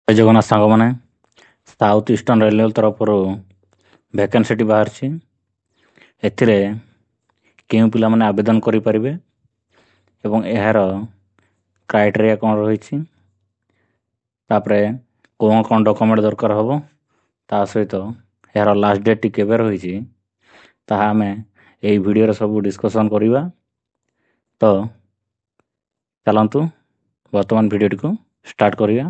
ଜୟ ଜଗନ୍ନାଥ ସାଙ୍ଗମାନେ, south eastern railway ତରଫରୁ ଭ୍ୟାକେନ୍ସିଟି ବାହାରିଛି। ଏଥିରେ କେଉଁ ପିଲାମାନେ ଆବେଦନ କରିପାରିବେ ଏବଂ ଏହାର କ୍ରାଇଟେରିଆ କ'ଣ ରହିଛି, ତାପରେ କ'ଣ କ'ଣ ଡକୁମେଣ୍ଟ ଦରକାର ହେବ, ତା ସହିତ ଏହାର ଲାଷ୍ଟ ଡେଟ୍ଟି କେବେ ରହିଛି, ତାହା ଆମେ ଏହି ଭିଡ଼ିଓରେ ସବୁ ଡିସ୍କସନ୍ କରିବା। ତ ଚାଲନ୍ତୁ ବର୍ତ୍ତମାନ ଭିଡ଼ିଓଟିକୁ ଷ୍ଟାର୍ଟ କରିବା।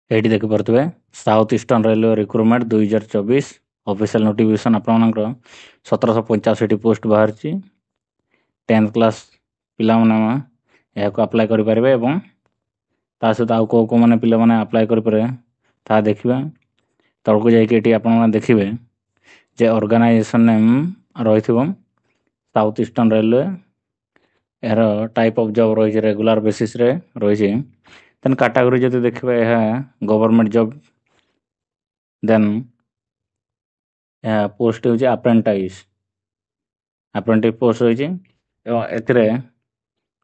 ଏଇଠି ଦେଖିପାରୁଥିବେ south eastern railway recruitment 2024 official notification ଆପଣମାନଙ୍କର 1785ଟି ପୋଷ୍ଟ ବାହାରିଛି। 10th କ୍ଲାସ୍ ପିଲାମାନେ ଏହାକୁ ଆପ୍ଲାଏ କରିପାରିବେ ଏବଂ ତା ସହିତ ଆଉ କେଉଁମାନେ ପିଲାମାନେ ଆପ୍ଲାଏ କରିପାରିବେ ତାହା ଦେଖିବା। ତଳକୁ ଯାଇକି ଏଠି ଆପଣମାନେ ଦେଖିବେ ଯେ ଅର୍ଗାନାଇଜେସନ୍ ନେମ୍ ରହିଥିବ ସାଉଥ୍ ଇଷ୍ଟର୍ଣ୍ଣ ରେଲୱେ। ଏହାର ଟାଇପ୍ ଅଫ୍ ଜବ୍ ରହିଛି ରେଗୁଲାର ବେସିସ୍ରେ ରହିଛି। ଦେନ୍ କାଟାଗୋରୀ ଯଦି ଦେଖିବା ଏହା ଗଭର୍ଣ୍ଣମେଣ୍ଟ ଜବ୍। ଦେନ୍ ଏହା ପୋଷ୍ଟ ହେଉଛି ଆପ୍ରେଣ୍ଟିସ୍ ପୋଷ୍ଟ ରହିଛି ଏବଂ ଏଥିରେ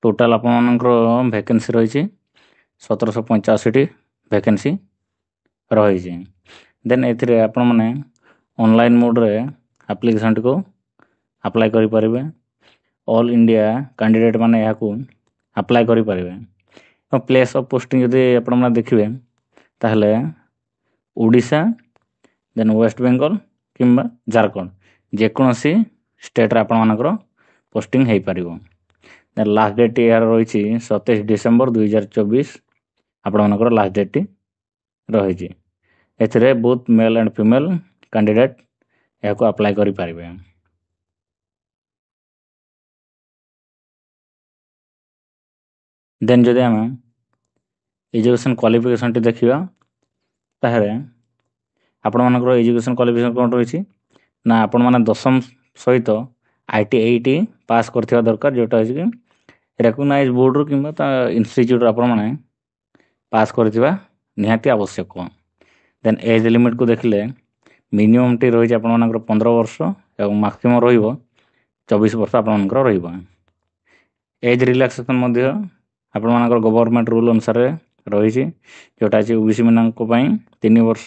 ଟୋଟାଲ୍ ଆପଣମାନଙ୍କର ଭ୍ୟାକେନ୍ସି ରହିଛି 1785ଟି ଭ୍ୟାକେନ୍ସି ରହିଛି। ଦେନ୍ ଏଥିରେ ଆପଣମାନେ ଅନଲାଇନ୍ ମୋଡ଼୍ରେ ଆପ୍ଲିକେସନ୍ଟିକୁ ଆପ୍ଲାଏ କରିପାରିବେ। ଅଲ୍ ଇଣ୍ଡିଆ କ୍ୟାଣ୍ଡିଡେଟ୍ ମାନେ ଏହାକୁ ଆପ୍ଲାଏ କରିପାରିବେ। ଏବଂ ପ୍ଲେସ୍ ଅଫ୍ ପୋଷ୍ଟିଂ ଯଦି ଆପଣମାନେ ଦେଖିବେ ତାହେଲେ ଓଡ଼ିଶା, ଦେନ୍ ୱେଷ୍ଟ ବେଙ୍ଗଲ କିମ୍ବା ଝାଡ଼ଖଣ୍ଡ ଯେକୌଣସି ଷ୍ଟେଟ୍ରେ ଆପଣମାନଙ୍କର ପୋଷ୍ଟିଂ ହୋଇପାରିବ। ଦେନ୍ ଲାଷ୍ଟ ଡେଟ୍ ଏହାର ରହିଛି 27 ଡିସେମ୍ବର 2024 ଆପଣମାନଙ୍କର ଲାଷ୍ଟ ଡେଟ୍ଟି ରହିଛି। ଏଥିରେ both mail and female candidate ଏହାକୁ ଆପ୍ଲାଏ କରିପାରିବେ। ଦେନ୍ ଯଦି ଆମେ ଏଜୁକେସନ୍ କ୍ୱାଲିଫିକେସନ୍ଟି ଦେଖିବା ତାହେଲେ ଆପଣମାନଙ୍କର ଏଜୁକେସନ୍ କ୍ୱାଲିଫିକେସନ୍ କ'ଣ ରହିଛି ନା ଆପଣମାନେ ଦଶମ ସହିତ ITIT ପାସ୍ କରିଥିବା ଦରକାର, ଯେଉଁଟା ହେଉଛି କି ରେକଗ୍ନାଇଜ୍ ବୋର୍ଡ଼ରୁ କିମ୍ବା ତା ଇନଷ୍ଟିଚ୍ୟୁଟ୍ରୁ ଆପଣମାନେ ପାସ୍ କରିଥିବା ନିହାତି ଆବଶ୍ୟକ। ଦେନ୍ ଏଜ୍ ଲିମିଟ୍କୁ ଦେଖିଲେ ମିନିମମ୍ଟି ରହିଛି ଆପଣମାନଙ୍କର 15 ବର୍ଷ ଏବଂ ମାକ୍ସିମମ୍ ରହିବ 24 ବର୍ଷ ଆପଣମାନଙ୍କର ରହିବ। ଏଜ୍ ରିଲାକ୍ସେସନ୍ ମଧ୍ୟ ଆପଣମାନଙ୍କର ଗଭର୍ଣ୍ଣମେଣ୍ଟ ରୁଲ୍ ଅନୁସାରେ ରହିଛି, ଯେଉଁଟା ଅଛି OBC ମାନଙ୍କ ପାଇଁ 3 ବର୍ଷ,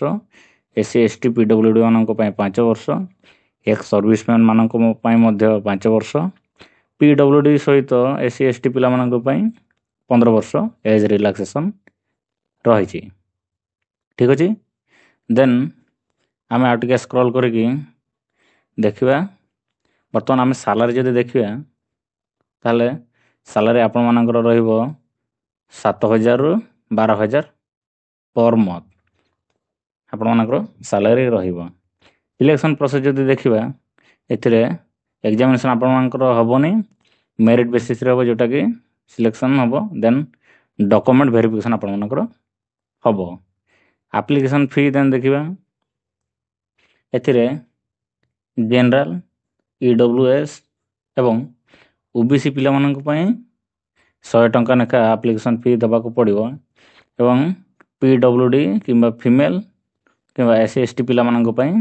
SC ST PWD ମାନଙ୍କ ପାଇଁ 5 ବର୍ଷ, ଏକ୍ସ ସର୍ଭିସମ୍ୟାନ୍ ମାନଙ୍କ ପାଇଁ ମଧ୍ୟ 5 ବର୍ଷ, PWD ସହିତ SC ST ପିଲାମାନଙ୍କ ପାଇଁ 15 ବର୍ଷ ଏଜ୍ ରିଲାକ୍ସେସନ୍ ରହିଛି। ଠିକ୍ ଅଛି। ଦେନ୍ ଆମେ ଆଉ ଟିକେ ସ୍କ୍ରଲ୍ କରିକି ଦେଖିବା। ବର୍ତ୍ତମାନ ଆମେ ସାଲାରୀ ଯଦି ଦେଖିବା ତାହେଲେ ସାଲାରୀ ଆପଣମାନଙ୍କର ରହିବ 7,000ରୁ 12,000 ପର୍ ମନ୍ଥ ଆପଣମାନଙ୍କର ସାଲାରୀ ରହିବ। ସିଲେକ୍ସନ୍ ପ୍ରୋସେସ୍ ଯଦି ଦେଖିବା ଏଥିରେ ଏକ୍ଜାମିନେସନ୍ ଆପଣମାନଙ୍କର ହେବନି, ମେରିଟ୍ ବେସିସ୍ରେ ହେବ, ଯେଉଁଟାକି ସିଲେକ୍ସନ୍ ହେବ। ଦେନ୍ ଡକୁମେଣ୍ଟ ଭେରିଫିକେସନ୍ ଆପଣମାନଙ୍କର ହେବ। ଆପ୍ଲିକେସନ୍ ଫି ଦେନ୍ ଦେଖିବା ଏଥିରେ ଜେନେରାଲ୍, EWS ଏବଂ OBC ପିଲାମାନଙ୍କ ପାଇଁ 100 ଟଙ୍କା ଲେଖା ଆପ୍ଲିକେସନ୍ ଫି ଦେବାକୁ ପଡ଼ିବ ଏବଂ PWD କିମ୍ବା ଫିମେଲ୍ କିମ୍ବା SC ST ପିଲାମାନଙ୍କ ପାଇଁ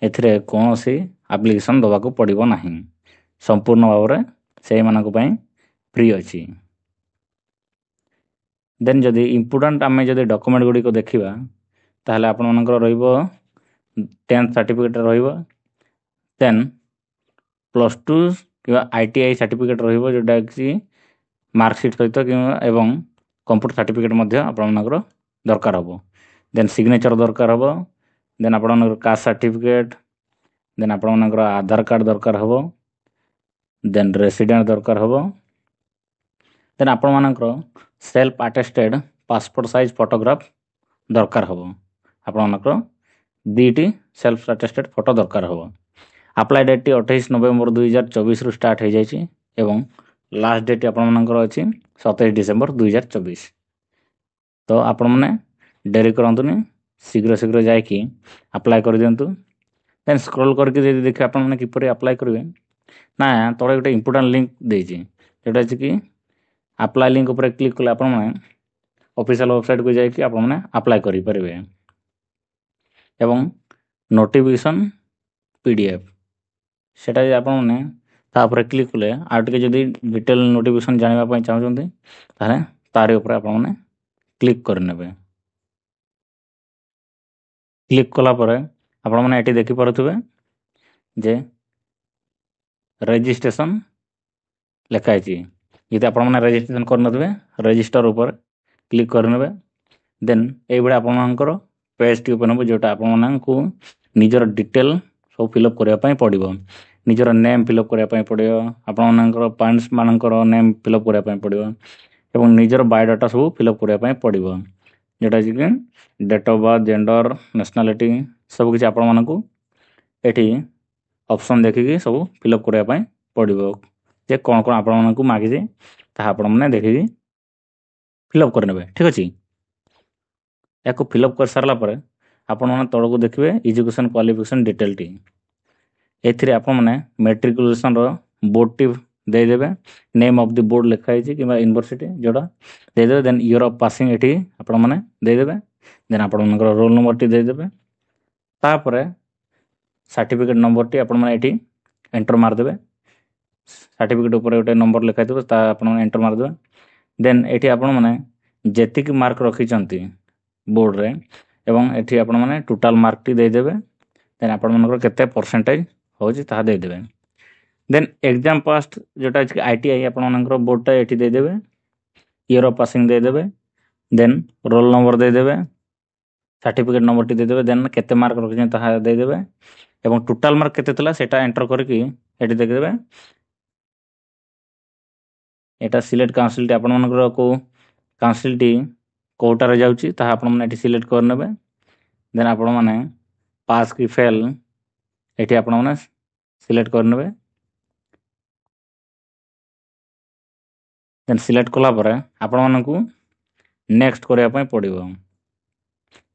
ଏଥିରେ କୌଣସି ଆପ୍ଲିକେସନ୍ ଦେବାକୁ ପଡ଼ିବ ନାହିଁ, ସମ୍ପୂର୍ଣ୍ଣ ଭାବରେ ସେଇମାନଙ୍କ ପାଇଁ ଫ୍ରି ଅଛି। ଦେନ୍ ଯଦି ଇମ୍ପୋର୍ଟାଣ୍ଟ ଆମେ ଯଦି ଡକୁମେଣ୍ଟ ଗୁଡ଼ିକ ଦେଖିବା ତାହେଲେ ଆପଣମାନଙ୍କର ରହିବ 10th ସାର୍ଟିଫିକେଟ୍ ରହିବ। ଦେନ୍ +2 କିମ୍ବା ITI ସାର୍ଟିଫିକେଟ୍ ରହିବ, ଯେଉଁଟାକି ମାର୍କସିଟ୍ ସହିତ କିମ୍ବା ଏବଂ କମ୍ପ୍ୟୁଟର ସାର୍ଟିଫିକେଟ୍ ମଧ୍ୟ ଆପଣମାନଙ୍କର ଦରକାର ହେବ। ଦେନ୍ ସିଗ୍ନେଚର୍ ଦରକାର ହେବ। ଦେନ୍ ଆପଣମାନଙ୍କର କାଷ୍ଟ ସାର୍ଟିଫିକେଟ୍, ଦେନ୍ ଆପଣମାନଙ୍କର ଆଧାର କାର୍ଡ଼ ଦରକାର ହେବ। ଦେନ୍ ରେସିଡେଣ୍ଟ ଦରକାର ହେବ। ଦେନ୍ ଆପଣମାନଙ୍କର self attested passport size photograph ଦରକାର ହେବ। ଆପଣମାନଙ୍କର 2ଟି ସେଲ୍ଫ ଆଟେଷ୍ଟେଡ଼ ଫଟୋ ଦରକାର ହେବ। ଆପ୍ଲାଏ ଡେଟ୍ଟି 28 ନଭେମ୍ବର 2024ରୁ ଷ୍ଟାର୍ଟ ହୋଇଯାଇଛି ଏବଂ ଲାଷ୍ଟ ଡେଟ୍ ଆପଣମାନଙ୍କର ଅଛି 27 ଡିସେମ୍ବର 2024। ତ ଆପଣମାନେ ଡେରି କରନ୍ତୁନି, ଶୀଘ୍ର ଯାଇକି ଆପ୍ଲାଏ କରିଦିଅନ୍ତୁ। ଦେନ୍ ସ୍କ୍ରୋଲ୍ କରିକି ଯଦି ଦେଖିବେ ଆପଣମାନେ କିପରି ଆପ୍ଲାଏ କରିବେ, ନା ତଳେ ଗୋଟେ ଇମ୍ପୋର୍ଟାଣ୍ଟ ଲିଙ୍କ୍ ଦେଇଛି, ଯେଉଁଟା ଅଛି କି ଆପ୍ଲାଏ ଲିଙ୍କ୍ ଉପରେ କ୍ଲିକ୍ କଲେ ଆପଣମାନେ ଅଫିସିଆଲ ୱେବସାଇଟ୍କୁ ଯାଇକି ଆପଣମାନେ ଆପ୍ଲାଏ କରିପାରିବେ। ଏବଂ ନୋଟିଫିକେସନ୍ PDF ସେଟା ଯଦି ଆପଣମାନେ तापर क्लिक कले आउ टे जदि डिटेल नोटिफिकेशन जानवाई चाहते ताहे तारी उपरे आपण मैंने क्लिक करने। क्लिक कलापर आपण मैंने ये देखिपे जे रजिस्ट्रेशन लिखाई। यदि आप रजिस्ट्रेशन करनथे रजिस्टर ऊपर क्लिक करने देन ये आपर पेज टी ओपन हो जोटा आपको निजर डिटेल सब फिलअप करने पड़ो। निजर नेम फिलअप करने पड़ो आपर पेरेंट्स मानकर नेम फिलअप करने पड़ो और निजर बायोडाटा सब फिलअप करने पड़ो जोटा कि date of birth gender nationality सब किसी आपको ये ऑप्शन देखिए सब फिलअप करने पड़ो जे कौन कौन आपको मागिजे ताहा आपण मैंने देखिए फिलअप करने। ठीक अच्छे या फिलअप कर सारा पर आपण मैंने तौक देखिए एजुकेशन क्वालिफिकेशन डिटेल टी एथिरे आपण मैंने मेट्रिकुलेशन बोर्ड टी देदेवे नेम ऑफ द बोर्ड लिखाई कि यूनिवर्सिटी जोड़ा देदेवे देन ईयर ऑफ पासिंग ये आपण मैंने देदेवे देन आपण रोल नंबर टी देदेवे तापर सर्टिफिकेट नंबर टी आपण मैंने ये एंटर मारदेवे सर्टिफिकेट ऊपर गोटे नंबर लिखाई आप एंटर मारदेवे देन ये आपण मैंने जेतिक मार्क रखिंट बोर्ड रे एवं ये आपण मैंने टोटाल मार्क टी देदेवे देन आपण मनकर केते परसेंटेज होची ताहा देदेवे देन एग्जाम पास्ट जोटा ITI आपण मनकर बोर्डटा ये देदेवे ईयर ऑफ पासिंग देदेवे देन रोल नंबर देदेवे सर्टिफिकेट नंबर टी देदेवे देन केते मार्क रखिंट ताहा देदेवे एवं टोटाल मार्क केते तला सेटा एंटर करके ये देखदेवे एटा सिलेक्ट काउंसिल टी आपण मनकर को काउंसिल टी कोटारे जाउची ताहा आपण माने एटी सिलेक्ट करनेबे देन आपण माने पास की फेल एटी आपण माने सिलेक्ट करनेबे देन सिलेक्ट कला पर आपण मानकू नेक्स्ट करिया पय पड़िबो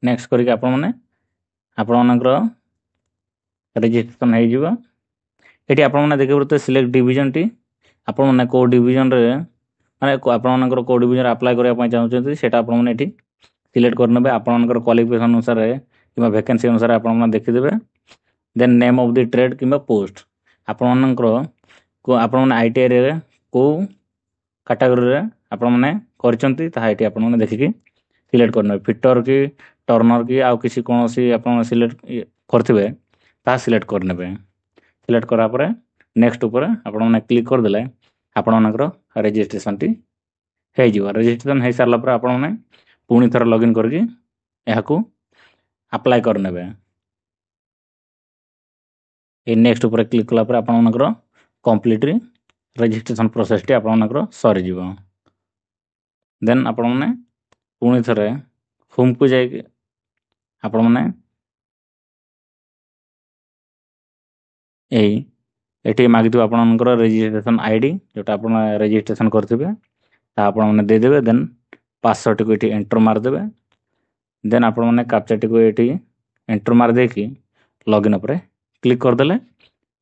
नेक्स्ट करिके आपण माने आपण मानकर रजिस्ट्रेशन हो जिवो एटी आपण माने देखिबो सिलेक्ट डिवीजन टी आपण माने को डिवीजन रे माने आपण मानकर को डिवीजन अप्लाई करिया पय चाहउछन्ती सेटा आपण माने एटी सिलेक्ट करनेबे आपण मानकर क्वालिफिकेशन अनुसार किबा वैकेंसी अनुसार आपण माने देखिदेबे then name of the trade किबा पोस्ट आपण मानकर को आपण माने ITI रे को कैटेगरी रे आपण माने करचन्ती ताहा एटी आपण माने देखिकि सिलेक्ट करनेबे फिटर की टर्नर की आउ किसी कोनोसी आपण सिलेक्ट करथिबे ता सिलेक्ट करनेबे सिलेक्ट करा परे नेक्स्ट ऊपर आपण माने क्लिक कर देले आपण मानकर रजिस्ट्रेशन टी हो जिवो रजिस्ट्रेशन हो सारला पर आपण माने पुणी थर लॉगिन करके यहाकू अप्लाई करनेबे ए नेक्स्ट ऊपर क्लिक कला पर आपण मानकर कंप्लीटली रजिस्ट्रेशन प्रोसेस टी आपण मानकर सरी जिवो देन आपण माने पुणी थरे होम को जाय आपण माने एटी मागिथु आपण मानकर रजिस्ट्रेशन ID जोटा आपण रजिस्ट्रेशन करथिबे ता आपण माने दे देबे देन पासवर्ड को एटी एंटर मार देबे देन आपण माने कैप्चा टी को एटी एंटर मार दे कि लॉगिन ऊपर क्लिक कर देले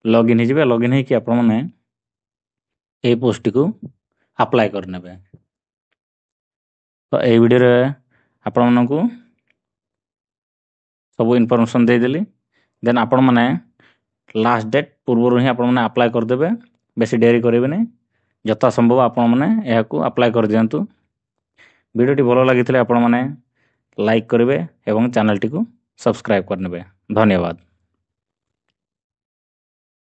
लॉगिन हो जिवे लॉगिन हे कि आपण माने ए पोस्ट को अप्लाई करनेबे। तो ए वीडियो रे आपण मानकू सब इनफॉरमेशन दे देली देन आपण माने लास्ट डेट पूर्व ही आपण माने अप्लाई कर देबे बेसी देरी करेबे नै जता संभव आपण माने एहाकू अप्लाई कर दियंतु वीडियो टी भलो लागितले आपण माने लाइक करेंगे एवं चैनल टी को सब्सक्राइब करने। धन्यवाद।